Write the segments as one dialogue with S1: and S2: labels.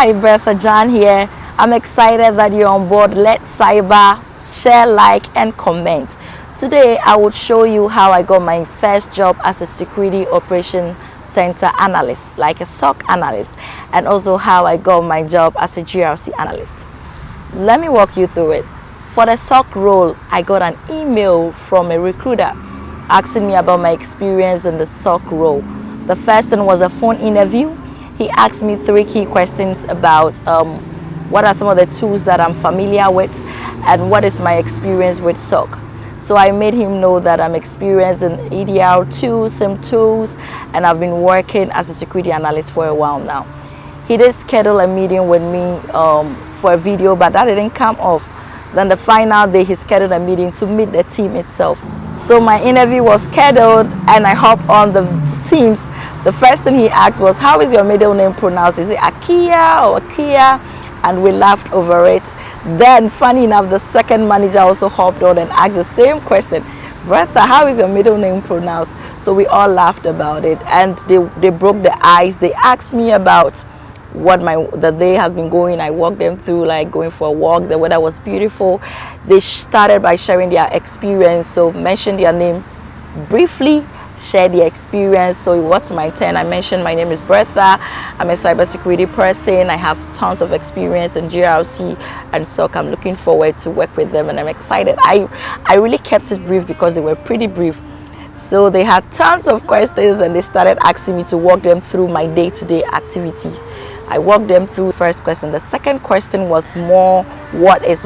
S1: Hi, Bertha John here. I'm excited that you're on board. Let's Cyber. Share, like, and comment. Today, I will show you how I got my first job as a security operation center analyst, like a SOC analyst, and also how I got my job as a GRC analyst. Let me walk you through it. For the SOC role, I got an email from a recruiter asking me about my experience in the SOC role. The first one was a phone interview. He asked me 3 key questions about what are some of the tools that I'm familiar with and what is my experience with SOC. So I made him know that I'm experienced in EDR tools, SIM tools, and I've been working as a security analyst for a while now. He did schedule a meeting with me for a video, but that didn't come off. Then the final day, he scheduled a meeting to meet the team itself. So my interview was scheduled and I hopped on the Teams. The first thing he asked was, how is your middle name pronounced? Is it Akia or Akia? And we laughed over it. Then, funny enough, the second manager also hopped on and asked the same question. Bertha, how is your middle name pronounced? So we all laughed about it and they broke the ice. They asked me about what the day has been going. I walked them through, like going for a walk. The weather was beautiful. They started by sharing their experience. So mentioned their name briefly, share the experience. So it was my turn. I mentioned my name is Bertha. I'm a cybersecurity person. I have tons of experience in GRC and SOC. I'm looking forward to work with them and I'm excited. I really kept it brief because they were pretty brief. So they had tons of questions and they started asking me to walk them through my day-to-day activities. I walked them through the first question. The second question was more what is.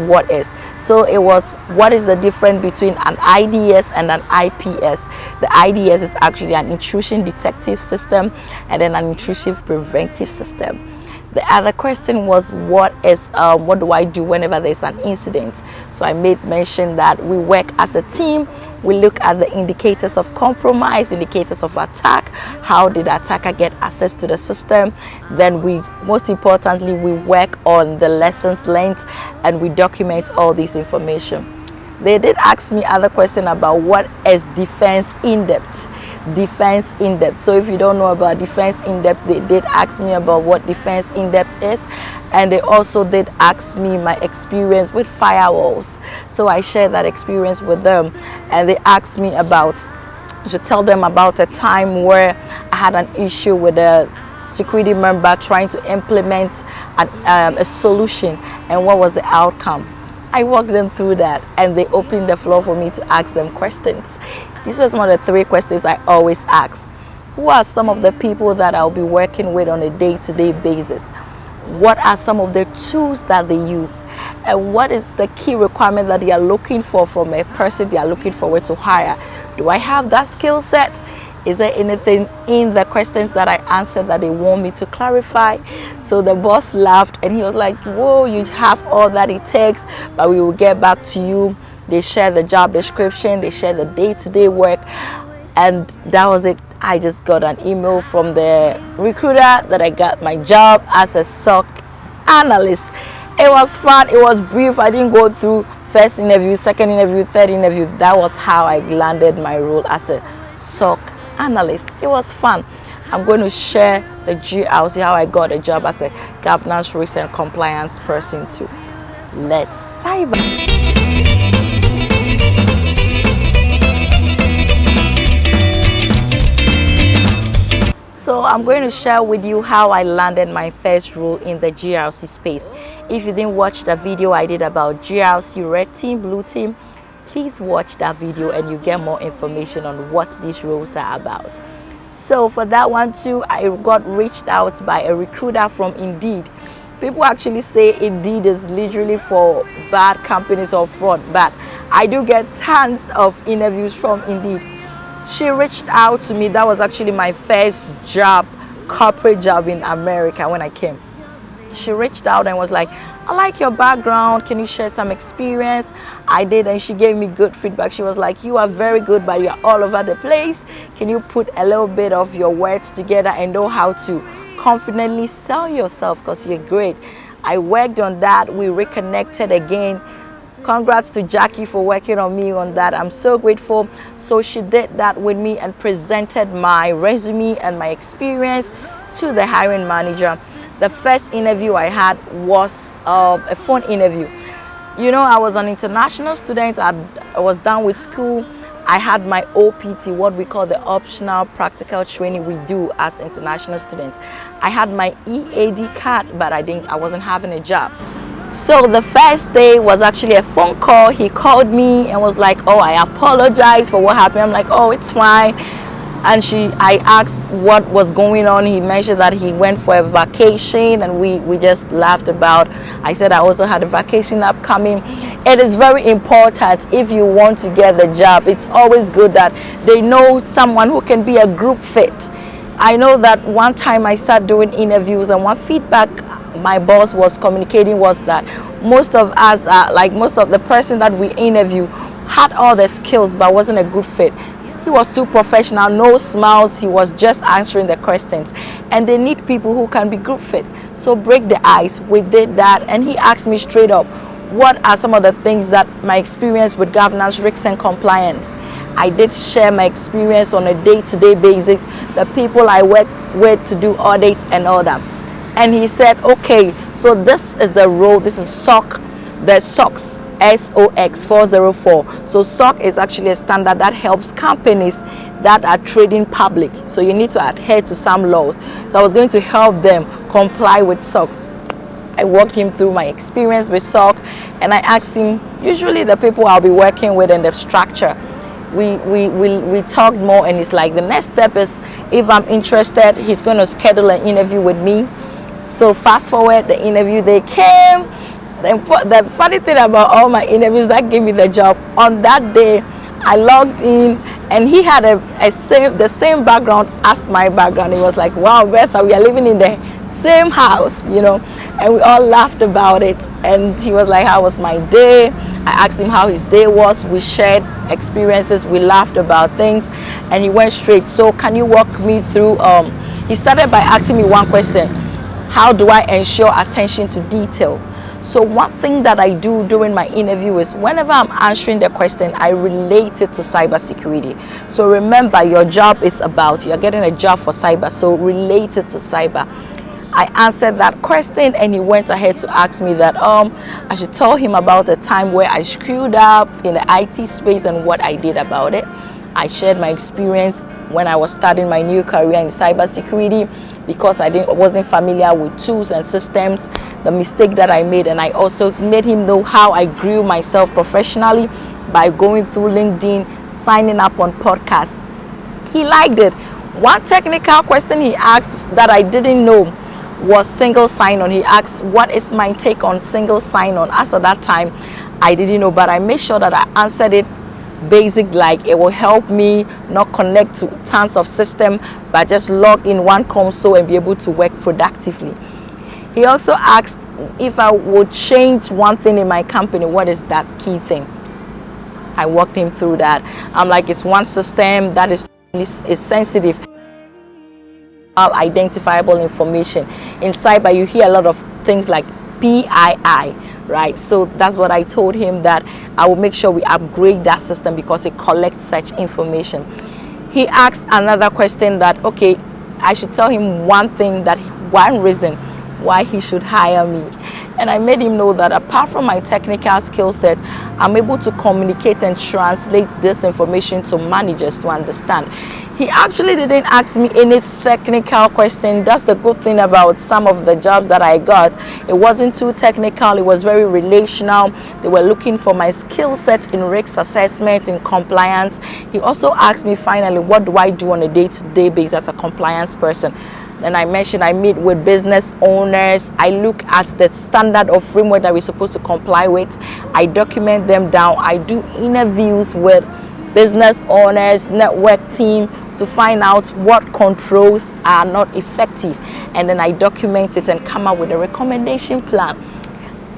S1: So it was, what is the difference between an IDS and an IPS? The IDS is actually an intrusion detective system and then an intrusive preventive system. The other question was, what do I do whenever there's an incident? So I made mention that we work as a team. We look at the indicators of compromise, indicators of attack. How did the attacker get access to the system? Then most importantly, we work on the lessons learned and we document all this information. They did ask me other questions about what is defense in-depth. Defense in-depth. So if you don't know about defense in-depth, they did ask me about what defense in-depth is. And they also did ask me my experience with firewalls. So I shared that experience with them. And they asked me I should tell them about a time where I had an issue with a security member trying to implement a solution and what was the outcome. I walked them through that and they opened the floor for me to ask them questions. These were some of the 3 questions I always ask. Who are some of the people that I'll be working with on a day-to-day basis? What are some of the tools that they use? And what is the key requirement that they are looking for from a person they are looking forward to hire? Do I have that skill set? Is there anything in the questions that I answered that they want me to clarify? So the boss laughed and he was like, whoa, you have all that it takes, but we will get back to you. They shared the job description, they shared the day-to-day work, and that was it. I just got an email from the recruiter that I got my job as a SOC analyst. It was fun, it was brief. I didn't go through first interview, second interview, third interview. That was how I landed my role as a SOC analyst. It was fun. I'm going to share the GRC, how I got a job as a governance, risk, and compliance person too. Let's cyber. So I'm going to share with you how I landed my first role in the GRC space. If you didn't watch the video I did about GRC, red team, blue team, please watch that video and you get more information on what these roles are about. So for that one too, I got reached out by a recruiter from Indeed. People actually say Indeed is literally for bad companies or fraud, but I do get tons of interviews from Indeed. She reached out to me. That was actually my first job, corporate job in America when I came. She reached out and was like, I like your background, can you share some experience? I did, and she gave me good feedback. She was like, you are very good, but you are all over the place. Can you put a little bit of your words together and know how to confidently sell yourself, because you're great. I worked on that. We reconnected again. Congrats to Jackie for working on me on that. I'm so grateful. So she did that with me and presented my resume and my experience to the hiring manager. The first interview I had was a phone interview. You know, I was an international student. I was done with school. I had my OPT, what we call the optional practical training we do as international students. I had my EAD card, but I wasn't having a job. So the first day was actually a phone call. He called me and was like, oh, I apologize for what happened. I'm like, oh, it's fine. And I asked what was going on. He mentioned that he went for a vacation, and we just laughed about. I said I also had a vacation upcoming. It is very important, if you want to get the job, it's always good that they know someone who can be a group fit. I know that one time I started doing interviews, and one feedback my boss was communicating was that most of us, most of the person that we interview, had all the skills but wasn't a good fit. He was too professional, no smiles, he was just answering the questions, and they need people who can be group fit. So break the ice. We did that, and he asked me straight up, what are some of the things that my experience with governance, risks and compliance. I did share my experience on a day-to-day basis, the people I work with to do audits and all that. And he said, okay, so this is the role, this is SOC, the SOCs, SOX 404. So SOC is actually a standard that helps companies that are trading public. So you need to adhere to some laws. So I was going to help them comply with SOC. I walked him through my experience with SOC, and I asked him, usually the people I'll be working with and the structure. We talked more, and it's like the next step is, if I'm interested, he's going to schedule an interview with me. So fast forward, the interview, they came. The funny thing about all my interviews that gave me the job, on that day I logged in, and he had the same background as my background. He was like, wow, Bertha, we are living in the same house, you know. And we all laughed about it. And he was like, how was my day? I asked him how his day was. We shared experiences, we laughed about things, and he went straight. So can you walk me through, he started by asking me one question: how do I ensure attention to detail? So one thing that I do during my interview is, whenever I'm answering the question, I relate it to cybersecurity. So remember, your job is about, you're getting a job for cyber, so relate it to cyber. I answered that question, and he went ahead to ask me that I should tell him about a time where I screwed up in the IT space and what I did about it. I shared my experience when I was starting my new career in cybersecurity, because I wasn't familiar with tools and systems, the mistake that I made, and I also made him know how I grew myself professionally by going through LinkedIn, signing up on podcasts. He liked it. One technical question he asked that I didn't know was single sign-on. He asked, what is my take on single sign-on? As of that time, I didn't know, but I made sure that I answered it basic, like it will help me not connect to tons of system, but just log in one console and be able to work productively. He also asked if I would change one thing in my company, what is that key thing? I walked him through that. I'm like, it's one system that is sensitive, identifiable information. In cyber, you hear a lot of things like PII, right? So that's what I told him, that I will make sure we upgrade that system because it collects such information. He asked another question that, okay, I should tell him one reason why he should hire me. And I made him know that apart from my technical skill set, I'm able to communicate and translate this information to managers to understand. He actually didn't ask me any technical question. That's the good thing about some of the jobs that I got. It wasn't too technical. It was very relational. They were looking for my skill set in risk assessment, in compliance. He also asked me finally, what do I do on a day-to-day basis as a compliance person? Then I mentioned I meet with business owners. I look at the standard or framework that we're supposed to comply with. I document them down. I do interviews with business owners, network team, to find out what controls are not effective, and then I document it and come up with a recommendation plan.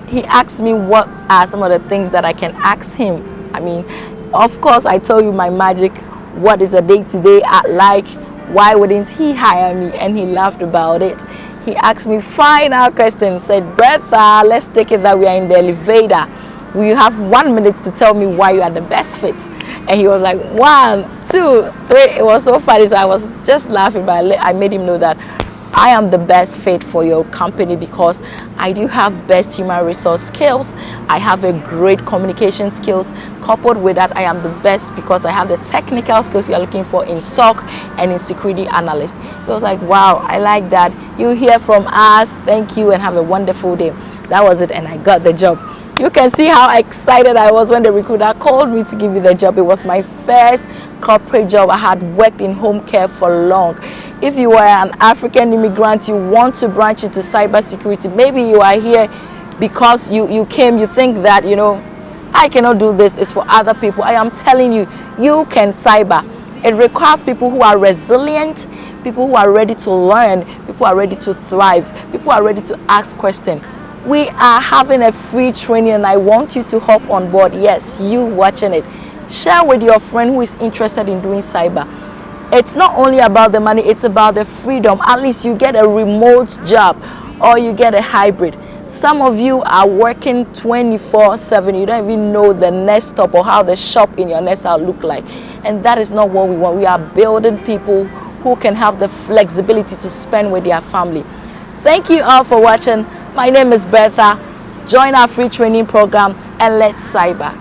S1: He asked me what are some of the things that I can ask him. I mean, of course, I tell you my magic, what is a day-to-day like, why wouldn't he hire me? And he laughed about it. He asked me final question, said, Bertha, let's take it that we are in the elevator. Will you have 1 minute to tell me why you are the best fit? And he was like, 1, 2, 3. It was so funny, so I was just laughing, but I made him know that I am the best fit for your company because I do have best human resource skills. I have a great communication skills. Coupled with that, I am the best because I have the technical skills you're looking for in SOC and in security analyst. He was like, wow, I like that. You hear from us. Thank you and have a wonderful day. That was it, and I got the job. You can see how excited I was when the recruiter called me to give me the job. It was my first corporate job. I had worked in home care for long. If you are an African immigrant, you want to branch into cybersecurity, maybe you are here because you came, you think that, I cannot do this, it's for other people. I am telling you, you can cyber. It requires people who are resilient, people who are ready to learn, people who are ready to thrive, people who are ready to ask questions. We are having a free training and I want you to hop on board. Yes, you watching it. Share with your friend who is interested in doing cyber. It's not only about the money, it's about the freedom. At least you get a remote job or you get a hybrid. Some of you are working 24/7. You don't even know the next stop or how the shop in your next house look like. And that is not what we want. We are building people who can have the flexibility to spend with their family. Thank you all for watching. My name is Bertha. Join our free training program and let's cyber.